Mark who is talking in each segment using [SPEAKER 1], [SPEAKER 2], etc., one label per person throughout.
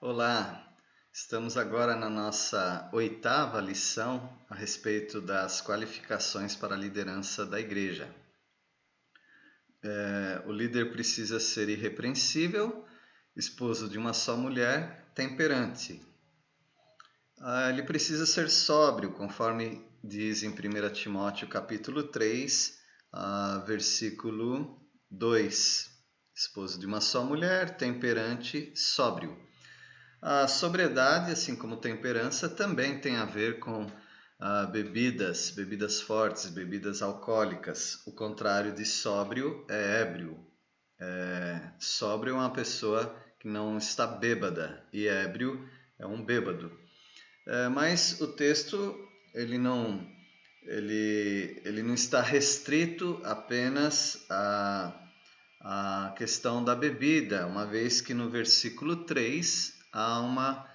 [SPEAKER 1] Olá, estamos agora na nossa oitava lição a respeito das qualificações para a liderança da igreja. O líder precisa ser irrepreensível, esposo de uma só mulher, temperante. Ele precisa ser sóbrio, conforme diz em 1 Timóteo capítulo 3, versículo 2. Esposo de uma só mulher, temperante, sóbrio. A sobriedade, assim como temperança, também tem a ver com bebidas fortes, bebidas alcoólicas. O contrário de sóbrio é ébrio. Sóbrio é uma pessoa que não está bêbada e ébrio é um bêbado. Mas o texto ele não está restrito apenas à questão da bebida, uma vez que no versículo 3 há uma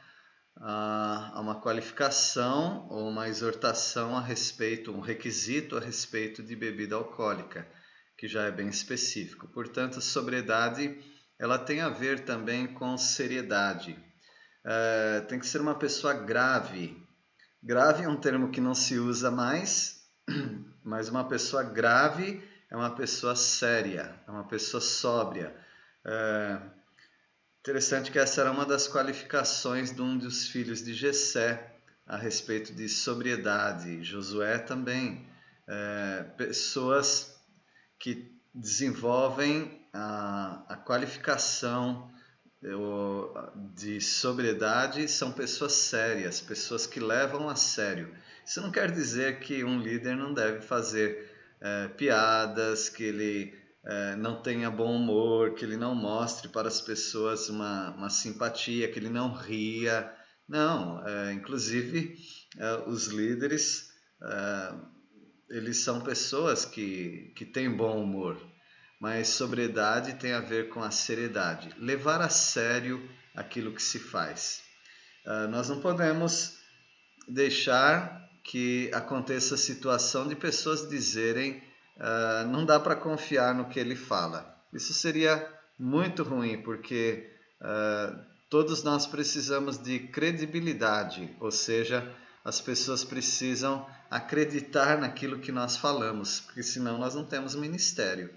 [SPEAKER 1] qualificação ou uma exortação a respeito, um requisito a respeito de bebida alcoólica, que já é bem específico. Portanto, a sobriedade ela tem a ver também com seriedade. Tem que ser uma pessoa grave. Grave é um termo que não se usa mais, mas uma pessoa grave é uma pessoa séria, é uma pessoa sóbria. Interessante que essa era uma das qualificações de um dos filhos de Jessé a respeito de sobriedade. Josué também. Pessoas que desenvolvem a qualificação de sobriedade são pessoas sérias, pessoas que levam a sério. Isso não quer dizer que um líder não deve fazer piadas, que ele não tenha bom humor, que ele não mostre para as pessoas uma simpatia, que ele não ria. Não, inclusive os líderes, eles são pessoas que têm bom humor. Mas sobriedade tem a ver com a seriedade, levar a sério aquilo que se faz. Nós não podemos deixar que aconteça a situação de pessoas dizerem não dá para confiar no que ele fala. Isso seria muito ruim, porque todos nós precisamos de credibilidade, ou seja, as pessoas precisam acreditar naquilo que nós falamos, porque senão nós não temos ministério.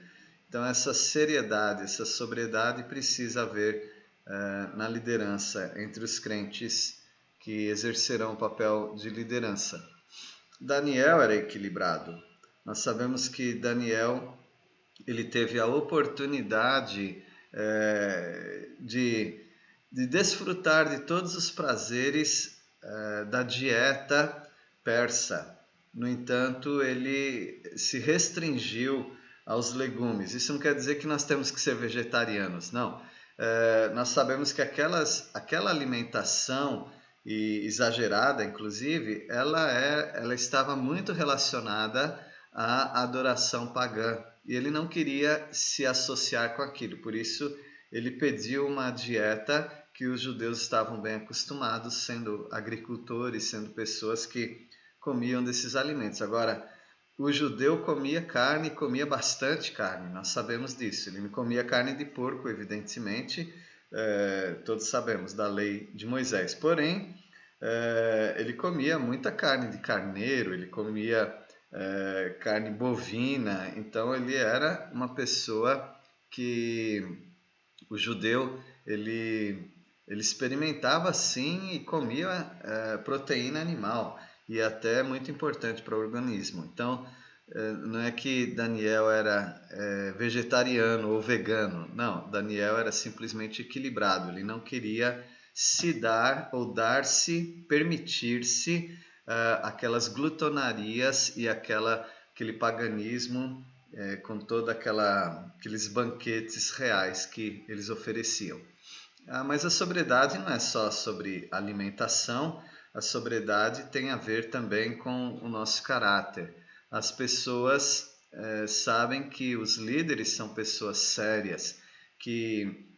[SPEAKER 1] Então essa seriedade, essa sobriedade precisa haver na liderança entre os crentes que exercerão o papel de liderança. Daniel era equilibrado. Nós sabemos que Daniel ele teve a oportunidade de desfrutar de todos os prazeres da dieta persa. No entanto, ele se restringiu aos legumes. Isso não quer dizer que nós temos que ser vegetarianos, não. Nós sabemos que aquela alimentação exagerada, inclusive, ela estava muito relacionada à adoração pagã. E ele não queria se associar com aquilo. Por isso, ele pediu uma dieta que os judeus estavam bem acostumados, sendo agricultores, sendo pessoas que comiam desses alimentos. Agora, o judeu comia carne, comia bastante carne, nós sabemos disso. Ele não comia carne de porco, evidentemente, todos sabemos da lei de Moisés. Porém, ele comia muita carne de carneiro, ele comia carne bovina. Então, ele era uma pessoa que o judeu ele experimentava sim e comia proteína animal, e até muito importante para o organismo. Então, não é que Daniel era vegetariano ou vegano, não, Daniel era simplesmente equilibrado, ele não queria se dar ou dar-se, permitir-se aquelas glutonarias e aquele paganismo com todos aqueles banquetes reais que eles ofereciam. Mas a sobriedade não é só sobre alimentação, a sobriedade tem a ver também com o nosso caráter. As pessoas sabem que os líderes são pessoas sérias, que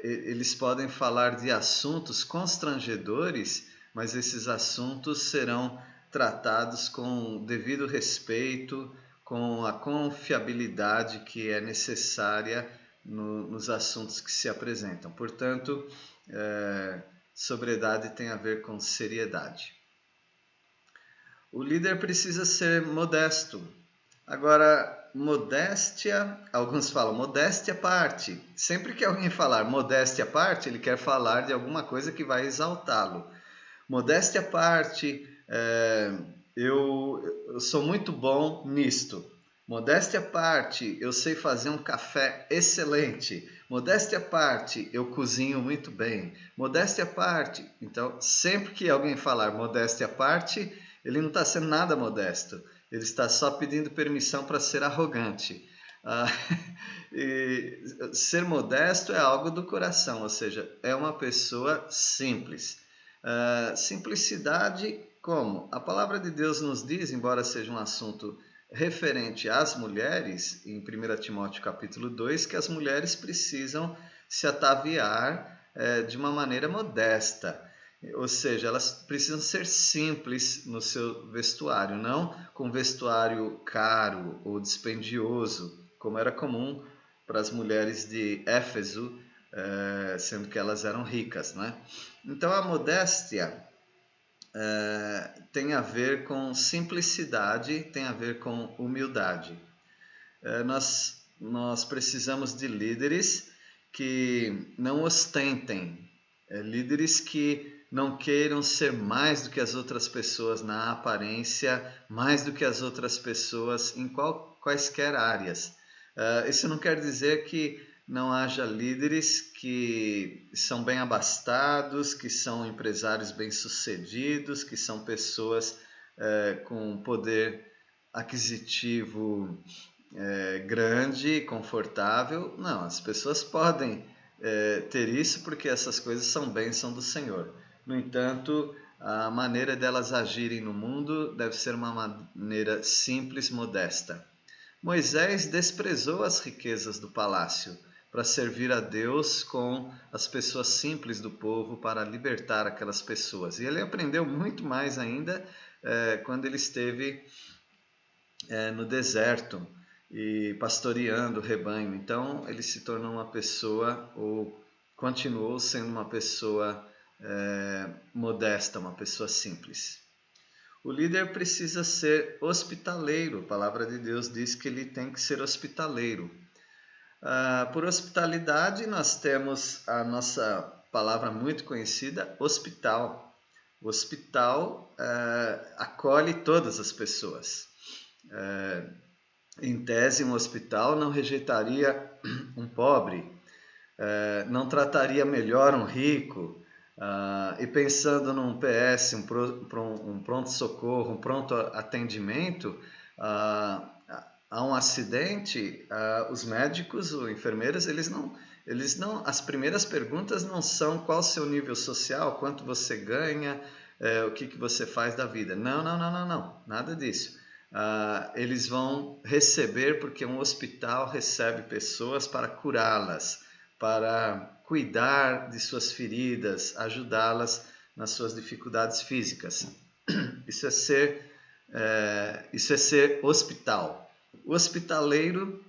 [SPEAKER 1] eles podem falar de assuntos constrangedores, mas esses assuntos serão tratados com devido respeito, com a confiabilidade que é necessária nos assuntos que se apresentam. Portanto, sobriedade tem a ver com seriedade. O líder precisa ser modesto. Agora, modéstia, alguns falam modéstia à parte. Sempre que alguém falar modéstia à parte, ele quer falar de alguma coisa que vai exaltá-lo. Modéstia à parte, eu sou muito bom nisto. Modéstia à parte, eu sei fazer um café excelente. Modéstia à parte, eu cozinho muito bem. Modéstia à parte, então sempre que alguém falar modéstia à parte, ele não está sendo nada modesto. Ele está só pedindo permissão para ser arrogante. E ser modesto é algo do coração, ou seja, é uma pessoa simples. Simplicidade como? A palavra de Deus nos diz, embora seja um assunto referente às mulheres, em 1 Timóteo capítulo 2, que as mulheres precisam se ataviar de uma maneira modesta. Ou seja, elas precisam ser simples no seu vestuário, não com vestuário caro ou dispendioso, como era comum para as mulheres de Éfeso, sendo que elas eram ricas, né? Então a modéstia tem a ver com simplicidade, tem a ver com humildade. Nós precisamos de líderes que não ostentem, líderes que não queiram ser mais do que as outras pessoas na aparência, mais do que as outras pessoas em quaisquer áreas. Isso não quer dizer que não haja líderes que são bem abastados, que são empresários bem-sucedidos, que são pessoas com poder aquisitivo grande, confortável. Não, as pessoas podem ter isso porque essas coisas são bênção do Senhor. No entanto, a maneira delas agirem no mundo deve ser uma maneira simples, modesta. Moisés desprezou as riquezas do palácio para servir a Deus com as pessoas simples do povo, para libertar aquelas pessoas. E ele aprendeu muito mais ainda quando ele esteve no deserto e pastoreando o rebanho. Então, ele se tornou uma pessoa, ou continuou sendo uma pessoa modesta, uma pessoa simples. O líder precisa ser hospitaleiro. A palavra de Deus diz que ele tem que ser hospitaleiro. Por hospitalidade, nós temos a nossa palavra muito conhecida, hospital. O hospital acolhe todas as pessoas. Em tese, um hospital não rejeitaria um pobre, não trataria melhor um rico. E pensando num PS, um pronto-socorro, um pronto atendimento, há um acidente, os médicos, os enfermeiros, eles não, as primeiras perguntas não são qual o seu nível social, quanto você ganha, o que você faz da vida. Não, nada disso. Eles vão receber, porque um hospital recebe pessoas para curá-las, para cuidar de suas feridas, ajudá-las nas suas dificuldades físicas. Isso é ser hospital. O hospitaleiro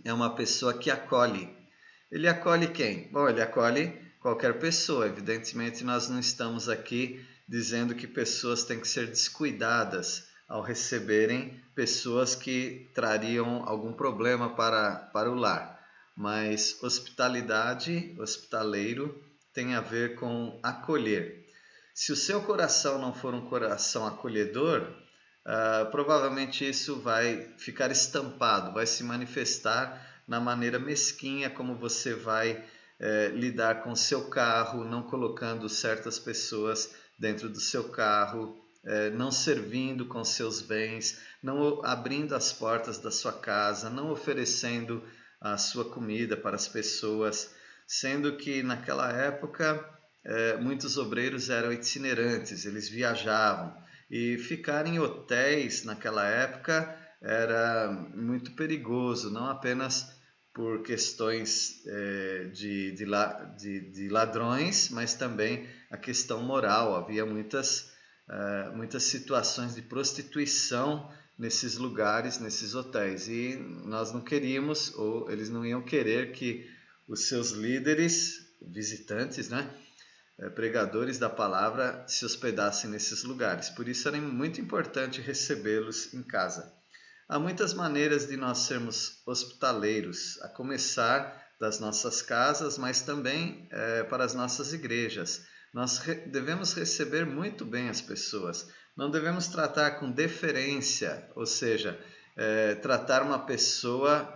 [SPEAKER 1] é uma pessoa que acolhe. Ele acolhe quem? Bom, ele acolhe qualquer pessoa. Evidentemente, nós não estamos aqui dizendo que pessoas têm que ser descuidadas ao receberem pessoas que trariam algum problema para o lar. Mas hospitalidade, hospitaleiro, tem a ver com acolher. Se o seu coração não for um coração acolhedor, provavelmente isso vai ficar estampado, vai se manifestar na maneira mesquinha como você vai lidar com o seu carro, não colocando certas pessoas dentro do seu carro, não servindo com seus bens, não abrindo as portas da sua casa, não oferecendo a sua comida para as pessoas, sendo que naquela época muitos obreiros eram itinerantes, eles viajavam, e ficar em hotéis naquela época era muito perigoso, não apenas por questões de ladrões, mas também a questão moral. Havia muitas situações de prostituição nesses lugares, nesses hotéis. E nós não queríamos, ou eles não iam querer que os seus líderes, visitantes, né, pregadores da palavra, se hospedassem nesses lugares. Por isso era muito importante recebê-los em casa. Há muitas maneiras de nós sermos hospitaleiros, a começar das nossas casas, mas também para as nossas igrejas. Nós devemos receber muito bem as pessoas. Não devemos tratar com deferência, ou seja, tratar uma pessoa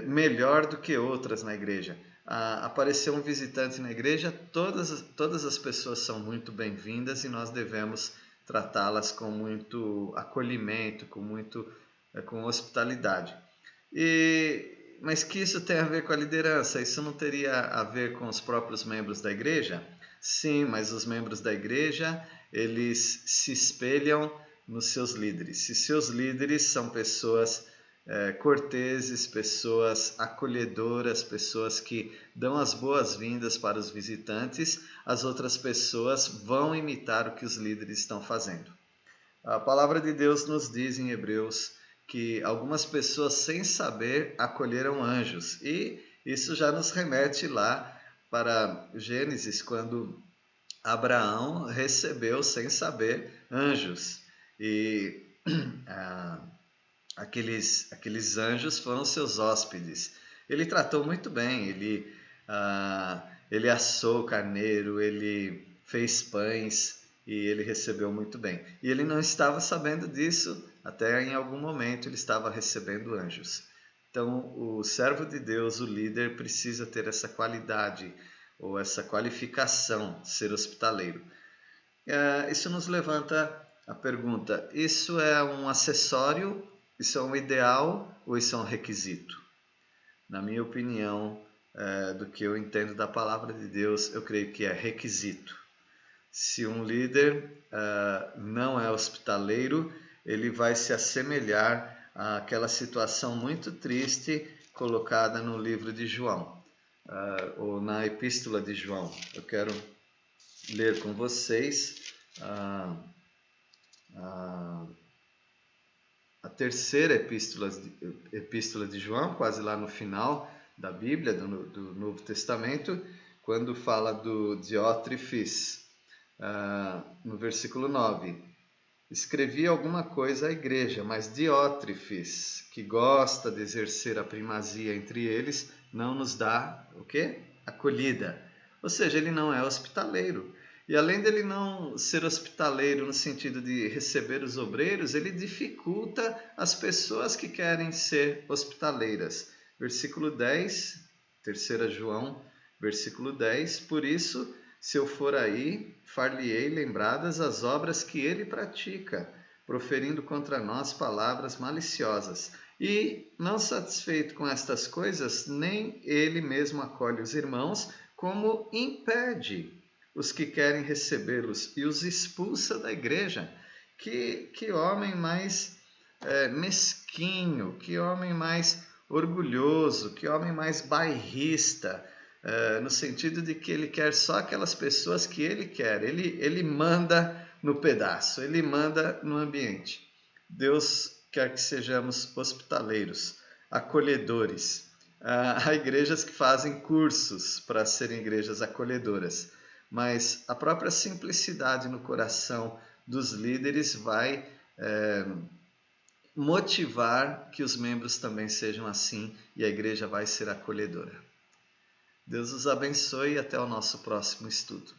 [SPEAKER 1] melhor do que outras na igreja. Apareceu um visitante na igreja, todas as pessoas são muito bem-vindas e nós devemos tratá-las com muito acolhimento, com hospitalidade. Mas que isso tem a ver com a liderança? Isso não teria a ver com os próprios membros da igreja? Sim, mas os membros da igreja, eles se espelham nos seus líderes. Se seus líderes são pessoas corteses, pessoas acolhedoras, pessoas que dão as boas-vindas para os visitantes, as outras pessoas vão imitar o que os líderes estão fazendo. A palavra de Deus nos diz em Hebreus que algumas pessoas, sem saber, acolheram anjos. E isso já nos remete lá para Gênesis, quando Abraão recebeu, sem saber, anjos. E aqueles anjos foram seus hóspedes. Ele tratou muito bem, ele assou o carneiro, ele fez pães e ele recebeu muito bem. E ele não estava sabendo disso, até em algum momento ele estava recebendo anjos. Então, o servo de Deus, o líder, precisa ter essa qualidade ou essa qualificação, ser hospitaleiro. Isso nos levanta a pergunta: isso é um acessório? Isso é um ideal ou isso é um requisito? Na minha opinião, do que eu entendo da palavra de Deus, eu creio que é requisito. Se um líder não é hospitaleiro, ele vai se assemelhar àquela situação muito triste colocada no livro de João, ou na epístola de João. Eu quero ler com vocês a terceira epístola de João, quase lá no final da Bíblia, do Novo Testamento, quando fala do Diótrefes, no versículo 9. Escrevi alguma coisa à igreja, mas Diótrefes, que gosta de exercer a primazia entre eles, não nos dá o quê? Acolhida. Ou seja, ele não é hospitaleiro. E além dele não ser hospitaleiro no sentido de receber os obreiros, ele dificulta as pessoas que querem ser hospitaleiras. Versículo 10, 3 João, versículo 10. Por isso, se eu for aí, far-lhe-ei lembradas as obras que ele pratica, proferindo contra nós palavras maliciosas. E, não satisfeito com estas coisas, nem ele mesmo acolhe os irmãos, como impede os que querem recebê-los e os expulsa da igreja. Que homem mais mesquinho, que homem mais orgulhoso, que homem mais bairrista, no sentido de que ele quer só aquelas pessoas que ele quer. Ele manda no pedaço, ele manda no ambiente. Deus quer que sejamos hospitaleiros, acolhedores. Há igrejas que fazem cursos para serem igrejas acolhedoras, mas a própria simplicidade no coração dos líderes vai motivar que os membros também sejam assim e a igreja vai ser acolhedora. Deus os abençoe e até o nosso próximo estudo.